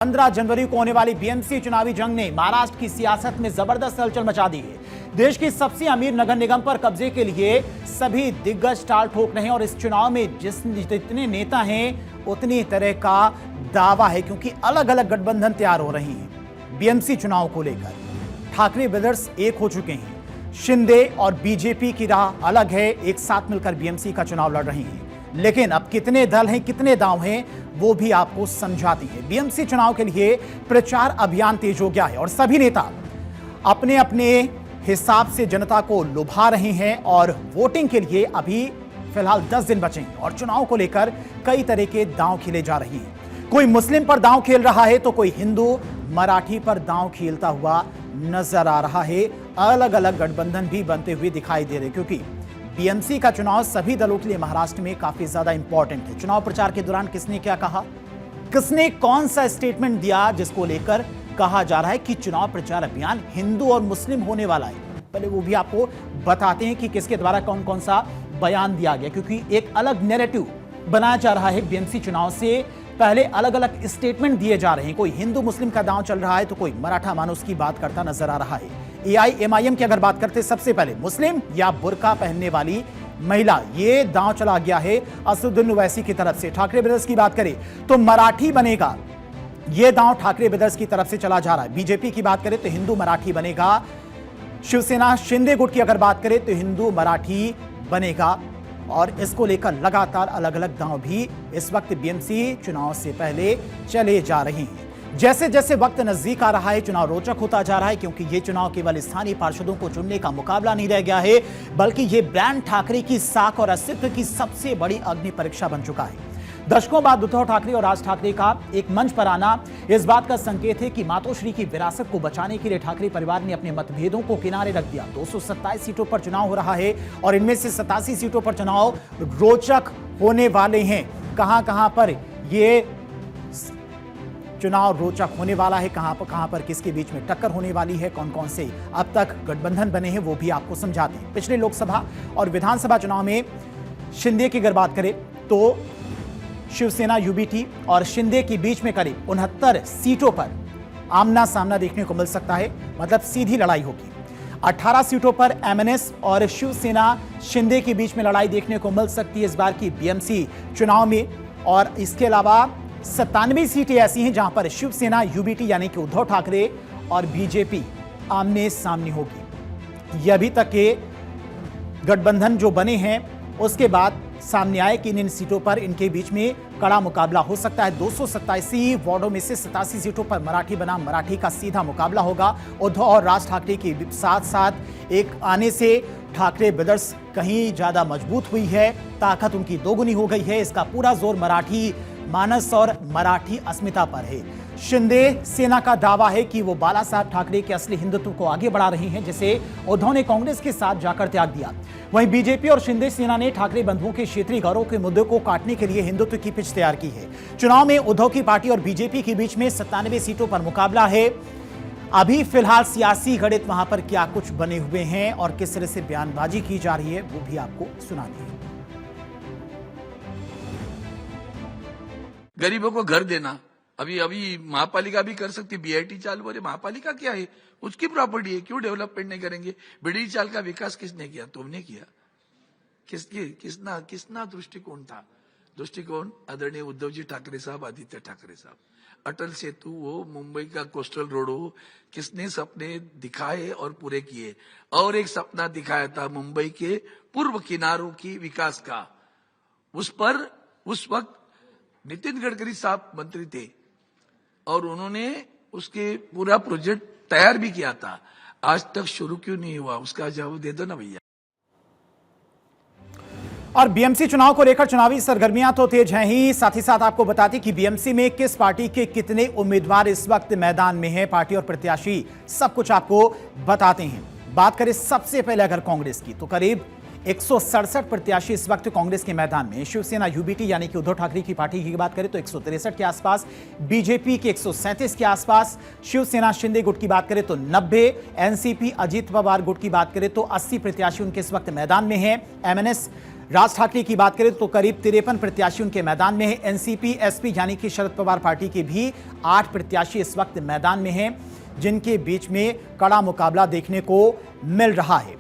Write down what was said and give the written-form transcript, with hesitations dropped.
15 जनवरी को होने वाली बीएमसी चुनावी जंग ने महाराष्ट्र की सियासत में जबरदस्त हलचल मचा दी है। देश की सबसे अमीर नगर निगम पर कब्जे के लिए सभी दिग्गज टाल ठोक रहे हैं और इस चुनाव में जितने नेता हैं उतनी तरह का दावा है, क्योंकि अलग अलग गठबंधन तैयार हो रही हैं। बीएमसी चुनाव को लेकर ठाकरे ब्रदर्स एक हो चुके हैं। शिंदे और बीजेपी की राह अलग है, एक साथ मिलकर बीएमसी का चुनाव लड़ रही हैं। लेकिन अब कितने दल हैं, कितने दांव हैं, वो भी आपको समझाती है। बीएमसी चुनाव के लिए प्रचार अभियान तेज हो गया है और सभी नेता अपने अपने हिसाब से जनता को लुभा रहे हैं और वोटिंग के लिए अभी फिलहाल 10 दिन बचे हैं और चुनाव को लेकर कई तरह के दांव खेले जा रहे हैं। कोई मुस्लिम पर दांव खेल रहा है तो कोई हिंदू मराठी पर दांव खेलता हुआ नजर आ रहा है। अलग अलग गठबंधन भी बनते हुए दिखाई दे रहे, क्योंकि बीएमसी का चुनाव सभी दलों के लिए महाराष्ट्र में काफी ज्यादा इंपॉर्टेंट है। चुनाव प्रचार के दौरान किसने क्या कहा, किसने कौन सा स्टेटमेंट दिया, जिसको लेकर कहा जा रहा है कि चुनाव प्रचार अभियान हिंदू और मुस्लिम होने वाला है। पहले वो भी आपको बताते हैं कि किसके द्वारा कौन कौन सा बयान दिया गया, क्योंकि एक अलग नैरेटिव बनाया जा रहा है। बीएमसी चुनाव से पहले अलग अलग स्टेटमेंट दिए जा रहे हैं। कोई हिंदू मुस्लिम का दांव चल रहा है तो कोई मराठा मानुस की बात करता नजर आ रहा है। एआईएमआईएम की अगर बात करते, सबसे पहले मुस्लिम या बुर्का पहनने वाली महिला, ये दांव चला गया है असदुद्दीन ओवैसी की तरफ से। ठाकरे ब्रदर्स की बात करें तो मराठी बनेगा, यह दांव ठाकरे ब्रदर्स की तरफ से चला जा रहा है। बीजेपी की बात करें तो हिंदू मराठी बनेगा। शिवसेना शिंदे गुट की अगर बात करें तो हिंदू मराठी बनेगा। और इसको लेकर लगातार अलग अलग दांव भी इस वक्त बीएमसी चुनाव से पहले चले जा रहे हैं। जैसे जैसे वक्त नजदीक आ रहा है, चुनाव रोचक होता जा रहा है, क्योंकि ये चुनाव केवल स्थानीय पार्षदों को चुनने का मुकाबला नहीं रह गया है, बल्कि ये ब्रांड ठाकरे की साख और अस्तित्व की सबसे बड़ी अग्नि परीक्षा बन चुका है। दशकों बाद उद्धव ठाकरे और राज ठाकरे का एक मंच पर आना इस बात का संकेत है कि मातोश्री की विरासत को बचाने के लिए ठाकरे परिवार ने अपने मतभेदों को किनारे रख दिया। 227 सीटों पर चुनाव हो रहा है और इनमें से 87 सीटों पर चुनाव रोचक होने वाले हैं। कहां पर ये चुनाव रोचक होने वाला है, कहां पर किसके बीच में टक्कर होने वाली है, कौन कौन से अब तक गठबंधन बने हैं, वो भी आपको समझाते हैं। पिछले लोकसभा और विधानसभा चुनाव में शिंदे की अगर बात करें तो शिवसेना यूबीटी और शिंदे के बीच में करीब 69 सीटों पर आमना सामना देखने को मिल सकता है, मतलब सीधी लड़ाई होगी। 18 सीटों पर एमएनएस और शिवसेना शिंदे के बीच में लड़ाई देखने को मिल सकती है इस बार की बीएमसी चुनाव में। और इसके अलावा 97 सीटें ऐसी हैं जहां पर शिवसेना यूबीटी यानी कि उद्धव ठाकरे और बीजेपी आमने सामने होगी। ये अभी तक के गठबंधन जो बने हैं उसके बाद सामने आए कि इन सीटों पर इनके बीच में कड़ा मुकाबला हो सकता है। 287 वार्डों में से 87 सीटों पर मराठी बनाम मराठी का सीधा मुकाबला होगा। उद्धव और राज ठाकरे के साथ साथ एक आने से ठाकरे ब्रदर्स कहीं ज्यादा मजबूत हुई है, ताकत उनकी दोगुनी हो गई है। इसका पूरा जोर मराठी मानस और मराठी अस्मिता पर है। शिंदे सेना का दावा है कि वो बाला साहब ठाकरे के असली हिंदुत्व को आगे बढ़ा रहे हैं, जिसे उद्धव ने कांग्रेस के साथ जाकर त्याग दिया। वहीं बीजेपी और शिंदे सेना ने ठाकरे बंधुओं के क्षेत्रीय गौरव के मुद्दे को काटने के लिए हिंदुत्व की पिच तैयार की है। चुनाव में उद्धव की पार्टी और बीजेपी के बीच में 97 सीटों पर मुकाबला है। अभी फिलहाल सियासी गणित वहां पर क्या कुछ बने हुए हैं और किस तरह से बयानबाजी की जा रही है, वो भी आपको सुनाते हैं। गरीबों को घर देना, अभी महापालिका भी कर सकती, बीआईटी चालू हो रही, महापालिका क्या है, उसकी प्रॉपर्टी है, क्यों डेवलपमेंट नहीं करेंगे। बिड़ी चाल का विकास किसने किया, तुमने किया। किसना दृष्टिकोण था, दृष्टिकोण आदरणीय उद्धव जी ठाकरे साहब, आदित्य ठाकरे साहब। अटल सेतु हो, मुंबई का कोस्टल रोड हो, किसने सपने दिखाए और पूरे किए। और एक सपना दिखाया था मुंबई के पूर्व किनारों की विकास का, उस पर उस वक्त नितिन गडकरी साहब मंत्री थे और उन्होंने उसके पूरा प्रोजेक्ट तैयार भी किया था। आज तक शुरू क्यों नहीं हुआ, उसका जवाब दे दो ना भैया। और बीएमसी चुनाव को लेकर चुनावी सरगर्मियां तो तेज हैं ही, साथ ही साथ आपको बताते कि बीएमसी में किस पार्टी के कितने उम्मीदवार इस वक्त मैदान में हैं, पार्टी और प्रत्याशी, सब कुछ आपको बताते हैं। बात करें सबसे पहले अगर कांग्रेस की, तो करीब 167 प्रत्याशी इस वक्त कांग्रेस के मैदान में। शिवसेना यूबीटी यानी कि उद्धव ठाकरे की पार्टी की बात करें तो 163 के आसपास, बीजेपी के 137 के आसपास, शिवसेना शिंदे गुट की बात करें तो 90, एनसीपी अजीत पवार गुट की बात करें तो 80 प्रत्याशी उनके इस वक्त मैदान में हैं। एमएनएस राज ठाकरे की बात करें तो करीब 53 प्रत्याशी उनके मैदान में हैं। एनसीपी एसपी यानी कि शरद पवार पार्टी के भी 8 प्रत्याशी इस वक्त मैदान में हैं, जिनके बीच में कड़ा मुकाबला देखने को मिल रहा है।